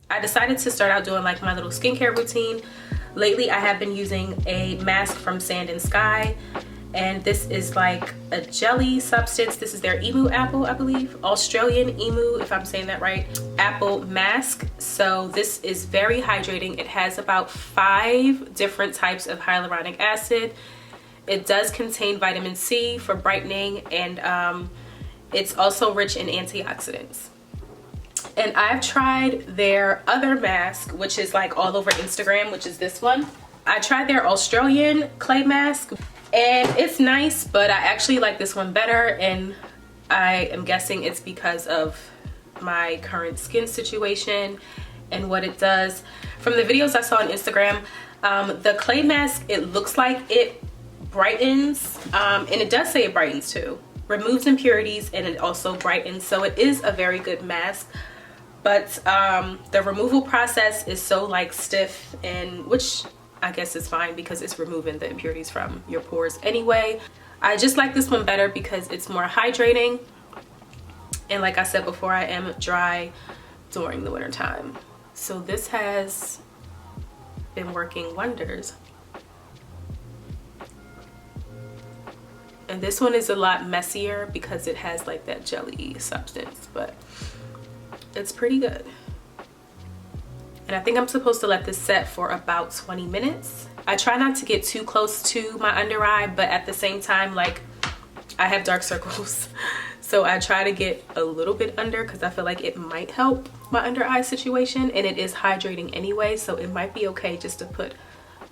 I decided to start out doing like my little skincare routine. Lately, I have been using a mask from Sand and Sky, and this is like a jelly substance. This is their emu apple, I believe, Australian emu, if I'm saying that right, apple mask. So this is very hydrating. It has about 5 different types of hyaluronic acid. It does contain vitamin C for brightening, and it's also rich in antioxidants. And I've tried their other mask, which is like all over Instagram, which is this one. I tried their Australian clay mask, and it's nice, but I actually like this one better, and I am guessing it's because of my current skin situation and what it does. From the videos I saw on Instagram, the clay mask, it looks like it brightens, and it does say it brightens too. Removes impurities, and it also brightens, so it is a very good mask. But the removal process is so like stiff, and which I guess is fine because it's removing the impurities from your pores anyway. I just like this one better because it's more hydrating, and like I said before, I am dry during the winter time, so this has been working wonders. And this one is a lot messier because it has like that jelly substance, but it's pretty good. And I think I'm supposed to let this set for about 20 minutes. I try not to get too close to my under eye, but at the same time, like, I have dark circles. So I try to get a little bit under because I feel like it might help my under eye situation, and it is hydrating anyway, so it might be okay just to put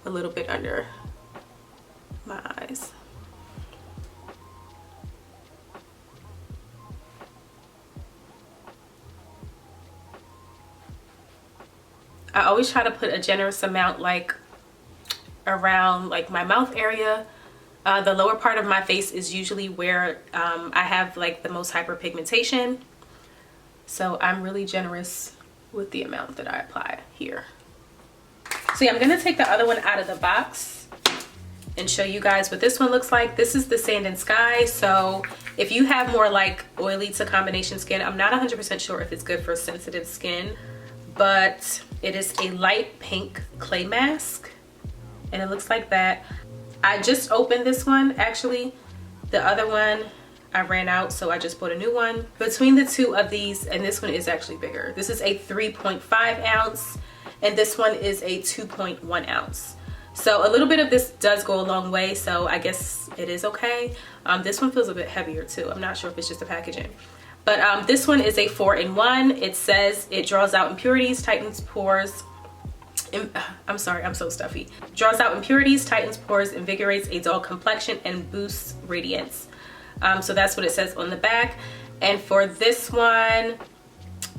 a little bit under my eyes. I always try to put a generous amount like around like my mouth area. The lower part of my face is usually where I have like the most hyperpigmentation. So I'm really generous with the amount that I apply here. So yeah, I'm gonna take the other one out of the box and show you guys what this one looks like. This is the Sand and Sky. So if you have more like oily to combination skin, I'm not 100% sure if it's good for sensitive skin, but it is a light pink clay mask, and it looks like that. I just opened this one actually. The other one I ran out, so I just bought a new one. Between the two of these, and this one is actually bigger. This is a 3.5 ounce, and this one is a 2.1 ounce. So a little bit of this does go a long way, so I guess it is okay. This one feels a bit heavier too. I'm not sure if it's just the packaging. But this one is a 4-in-1. It says it draws out impurities, tightens pores. I'm sorry, I'm so stuffy. Draws out impurities, tightens pores, invigorates a dull complexion, and boosts radiance. So that's what it says on the back. And for this one,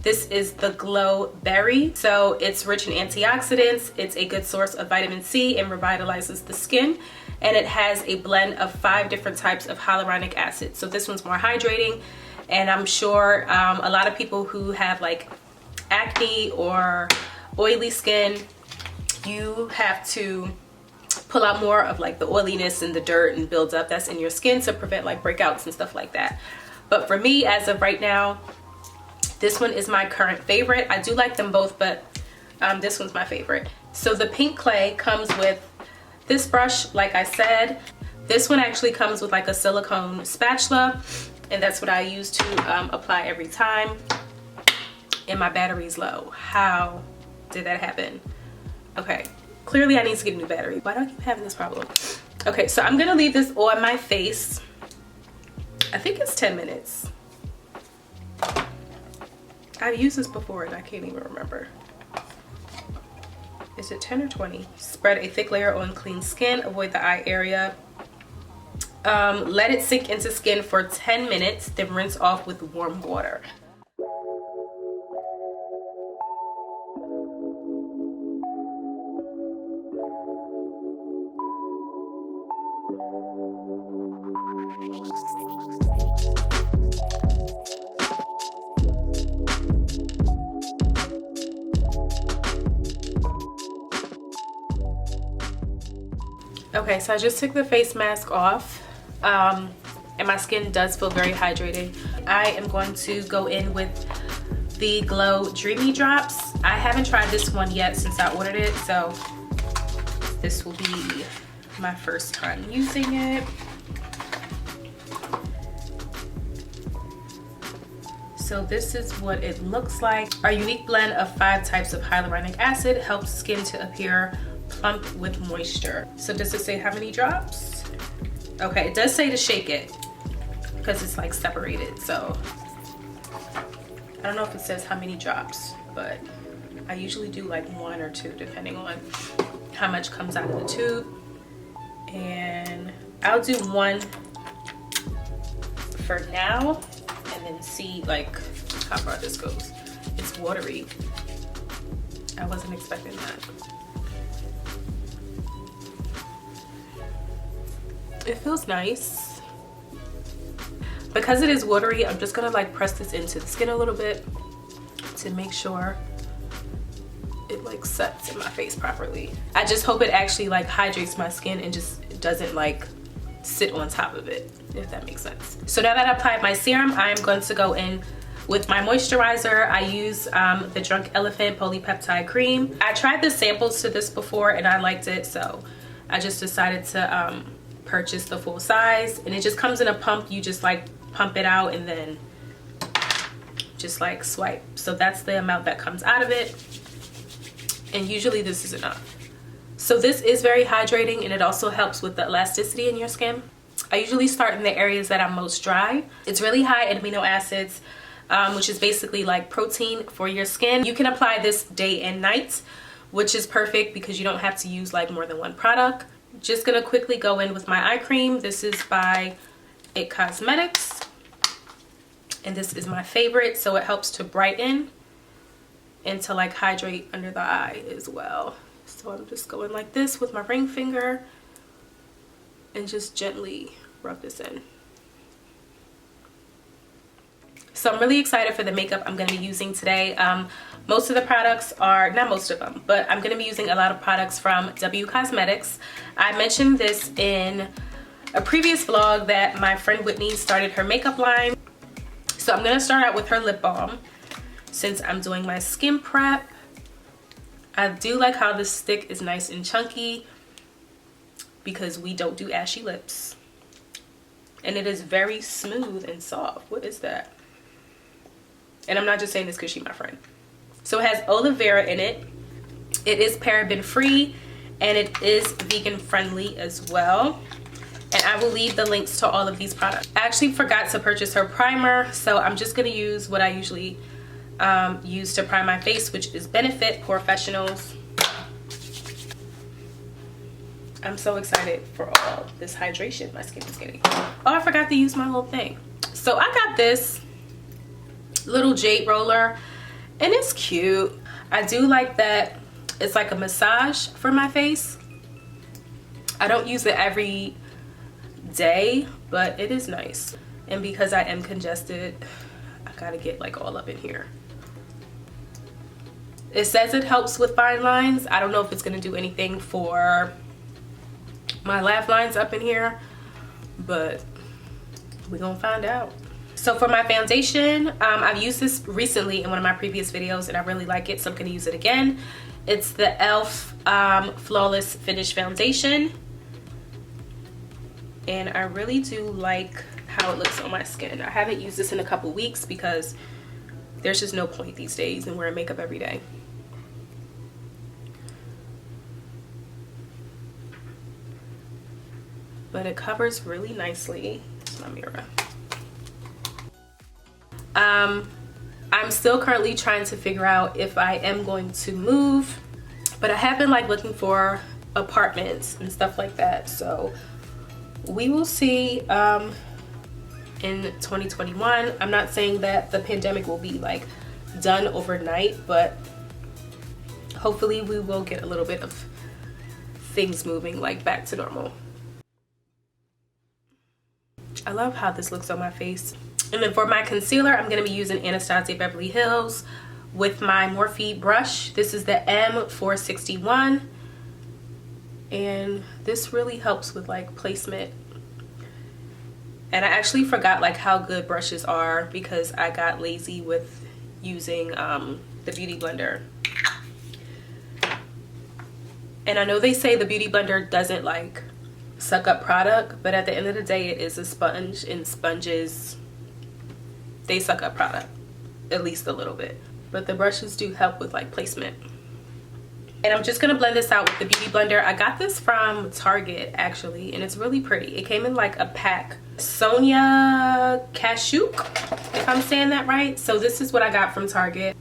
this is the Glow Berry. So it's rich in antioxidants. It's a good source of vitamin C and revitalizes the skin. And it has a blend of 5 different types of hyaluronic acid. So this one's more hydrating. And I'm sure a lot of people who have like acne or oily skin, you have to pull out more of like the oiliness and the dirt and buildup that's in your skin to prevent like breakouts and stuff like that. But for me, as of right now, this one is my current favorite. I do like them both, but this one's my favorite. So the pink clay comes with this brush, like I said. This one actually comes with like a silicone spatula, and that's what I use to apply every time. And my battery's low. How did that happen? Okay, clearly I need to get a new battery. Why do I keep having this problem? Okay, so I'm gonna leave this on my face. I think it's 10 minutes. I've used this before and I can't even remember. Is it 10 or 20? Spread a thick layer on clean skin. Avoid the eye area. Let it sink into skin for 10 minutes, then rinse off with warm water. Okay, so I just took the face mask off, and my skin does feel very hydrated. I am going to go in with the Glow Dreamy Drops. I haven't tried this one yet since I ordered it, so this will be my first time using it. So this is what it looks like. Our unique blend of 5 types of hyaluronic acid helps skin to appear plump with moisture. So does it say how many drops? Okay, it does say to shake it because it's like separated. So I don't know if it says how many drops, but I usually do like 1 or 2 depending on how much comes out of the tube. And I'll do 1 for now and then see like how far this goes. It's watery. I wasn't expecting that. It feels nice. Because it is watery, I'm just gonna like press this into the skin a little bit to make sure it like sets in my face properly. I just hope it actually like hydrates my skin and just doesn't like sit on top of it, if that makes sense. So now that I applied my serum, I'm going to go in with my moisturizer. I use the Drunk Elephant Polypeptide Cream. I tried the samples to this before and I liked it, so I just decided to purchase the full size. And it just comes in a pump. You just like pump it out and then just like swipe. So that's the amount that comes out of it. And usually this is enough. So this is very hydrating and it also helps with the elasticity in your skin. I usually start in the areas that I'm most dry. It's really high in amino acids, which is basically like protein for your skin. You can apply this day and night, which is perfect because you don't have to use like more than 1 product. Just gonna quickly go in with my eye cream. This is by WCosmetics. And this is my favorite. So it helps to brighten and to like hydrate under the eye as well. So I'm just going like this with my ring finger and just gently rub this in. So I'm really excited for the makeup I'm going to be using today. Most of the products are, not most of them, but I'm going to be using a lot of products from WCosmetics. I mentioned this in a previous vlog that my friend Whitney started her makeup line. So I'm going to start out with her lip balm since I'm doing my skin prep. I do like how this stick is nice and chunky because we don't do ashy lips. And it is very smooth and soft. What is that? And I'm not just saying this because she's my friend. So it has aloe vera in it. It is paraben free and it is vegan friendly as well. And I will leave the links to all of these products. I actually forgot to purchase her primer, so I'm just gonna use what I usually use to prime my face, which is Benefit Professionals. I'm so excited for all this hydration my skin is getting. Oh, I forgot to use my little thing. So I got this little jade roller and it's cute. I do like that it's like a massage for my face. I don't use it every day, but it is nice. And because I am congested, I gotta get like all up in here. It says it helps with fine lines. I don't know if it's gonna do anything for my laugh lines up in here, but we're gonna find out. So for my foundation, I've used this recently in one of my previous videos and I really like it, so I'm gonna use it again. It's the e.l.f. Flawless Finish Foundation. And I really do like how it looks on my skin. I haven't used this in a couple weeks because there's just no point these days in wearing makeup every day. But it covers really nicely. It's my mirror. I'm still currently trying to figure out if I am going to move, but I have been like looking for apartments and stuff like that. So we will see in 2021. I'm not saying that the pandemic will be like done overnight, but hopefully we will get a little bit of things moving like back to normal. I love how this looks on my face. And then for my concealer, I'm going to be using Anastasia Beverly Hills with my Morphe brush. This is the M461. And this really helps with like placement. And I actually forgot like how good brushes are because I got lazy with using the Beauty Blender. And I know they say the Beauty Blender doesn't like suck up product, but at the end of the day it is a sponge, and sponges, they suck up product at least a little bit, but the brushes do help with like placement. And I'm just gonna blend this out with the Beauty Blender. I got this from Target actually, and it's really pretty. It came in like a pack. Sonia Kashuk, if I'm saying that right. So this is what I got from Target.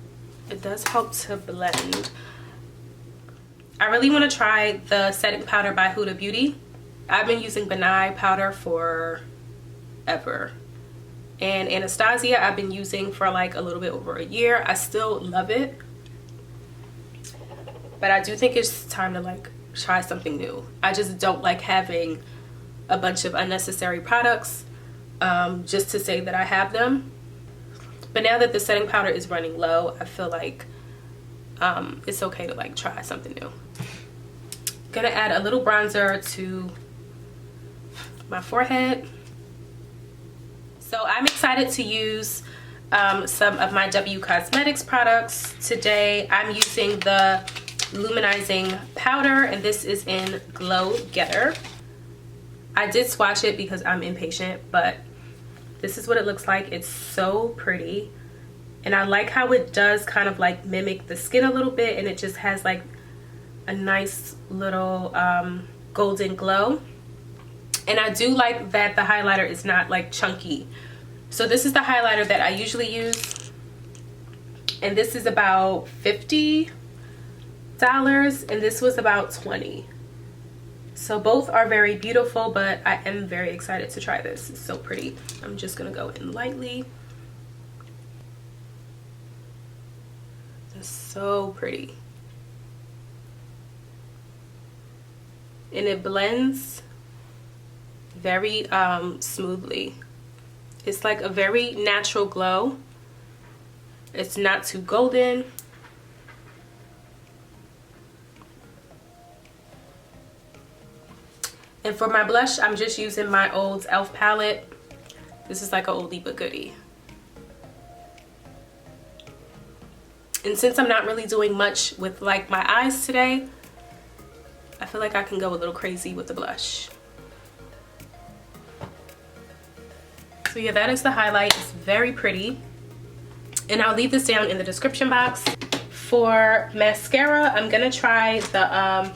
It does help to blend. I really want to try the setting powder by Huda Beauty. I've been using Benai powder for ever, and Anastasia I've been using for like a little bit over a year. I still love it, but I do think it's time to like try something new. I just don't like having a bunch of unnecessary products just to say that I have them. But now that the setting powder is running low, I feel like it's okay to like try something new. Gonna add a little bronzer to my forehead. So I'm excited to use some of my WCosmetics products today. I'm using the luminizing powder, and this is in Glow Getter. I did swatch it because I'm impatient, but this is what it looks like. It's so pretty, and I like how it does kind of like mimic the skin a little bit, and it just has like a nice little golden glow. And I do like that the highlighter is not like chunky. So this is the highlighter that I usually use, and this is about $50, and this was about $20. So both are very beautiful, but I am very excited to try this. It's so pretty. I'm just gonna go in lightly. It's so pretty, and it blends very smoothly. It's like a very natural glow. It's not too golden. And for my blush, I'm just using my old e.l.f. palette. This is like a oldie but goodie. And since I'm not really doing much with like my eyes today, I feel like I can go a little crazy with the blush. So yeah, that is the highlight. It's very pretty. And I'll leave this down in the description box. For mascara, I'm gonna try the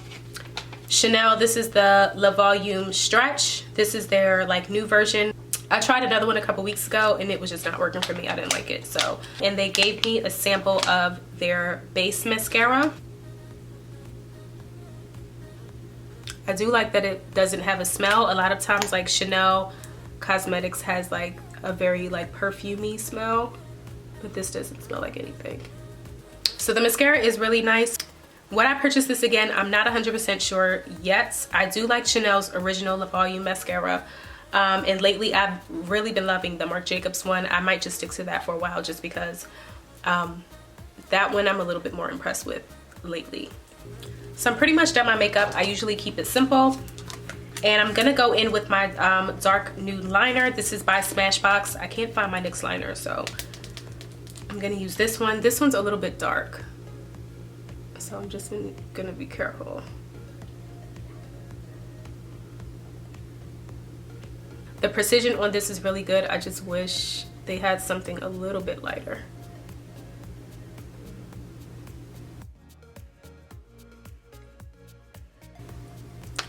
Chanel. This is the Le Volume Stretch. This is their like new version. I tried another one a couple weeks ago and it was just not working for me. I didn't like it. So, and they gave me a sample of their base mascara. I do like that it doesn't have a smell. A lot of times like Chanel Cosmetics has like a very like perfumey smell, but this doesn't smell like anything. So the mascara is really nice. When I purchased this again, I'm not 100% sure yet. I do like Chanel's original Le Volume mascara. And lately I've really been loving the Marc Jacobs one. I might just stick to that for a while just because that one I'm a little bit more impressed with lately. So I'm pretty much done my makeup. I usually keep it simple. And I'm gonna go in with my dark nude liner. This is by Smashbox. I can't find my NYX liner, so I'm gonna use this one. This one's a little bit dark, so I'm just gonna be careful. The precision on this is really good. I just wish they had something a little bit lighter.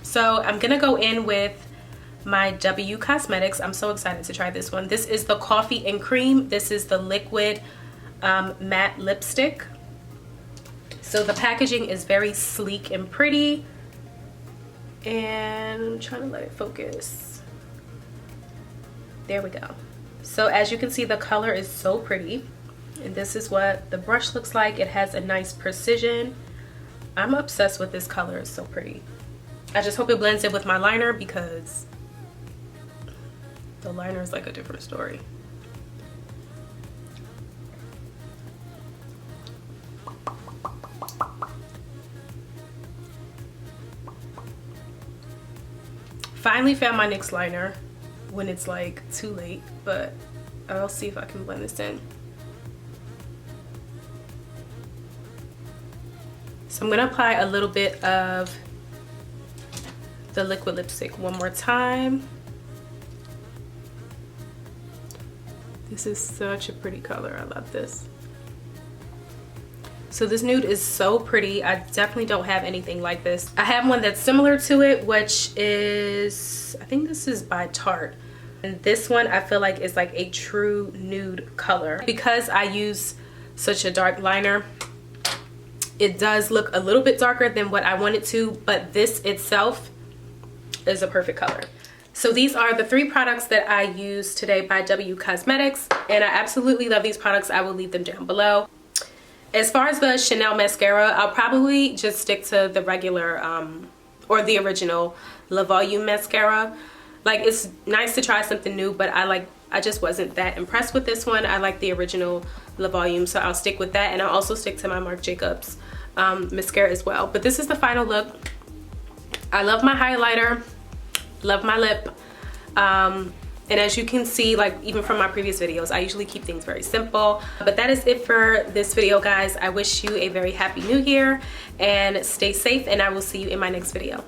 So I'm gonna go in with my WCosmetics. I'm so excited to try this one. This is the Coffee and Cream. This is the liquid matte lipstick. So the packaging is very sleek and pretty. And I'm trying to let it focus. There we go. So as you can see, the color is so pretty. And this is what the brush looks like. It has a nice precision. I'm obsessed with this color. It's so pretty. I just hope it blends in with my liner because the liner is like a different story. Finally found my NYX liner when it's like too late, but I'll see if I can blend this in. So I'm gonna apply a little bit of the liquid lipstick one more time. This is such a pretty color. I love this. So this nude is so pretty. I definitely don't have anything like this. I have one that's similar to it, which is, I think this is by Tarte. And this one I feel like is like a true nude color. Because I use such a dark liner, it does look a little bit darker than what I want it to, but this itself is a perfect color. So these are the 3 products that I use today by WCosmetics, and I absolutely love these products. I will leave them down below. As far as the Chanel mascara, I'll probably just stick to the regular or the original Le Volume mascara. Like, it's nice to try something new, but I just wasn't that impressed with this one. I like the original Le Volume, so I'll stick with that, and I'll also stick to my Marc Jacobs mascara as well. But this is the final look. I love my highlighter, love my lip, and as you can see, like even from my previous videos, I usually keep things very simple. But that is it for this video, guys. I wish you a very happy new year and stay safe, and I will see you in my next video.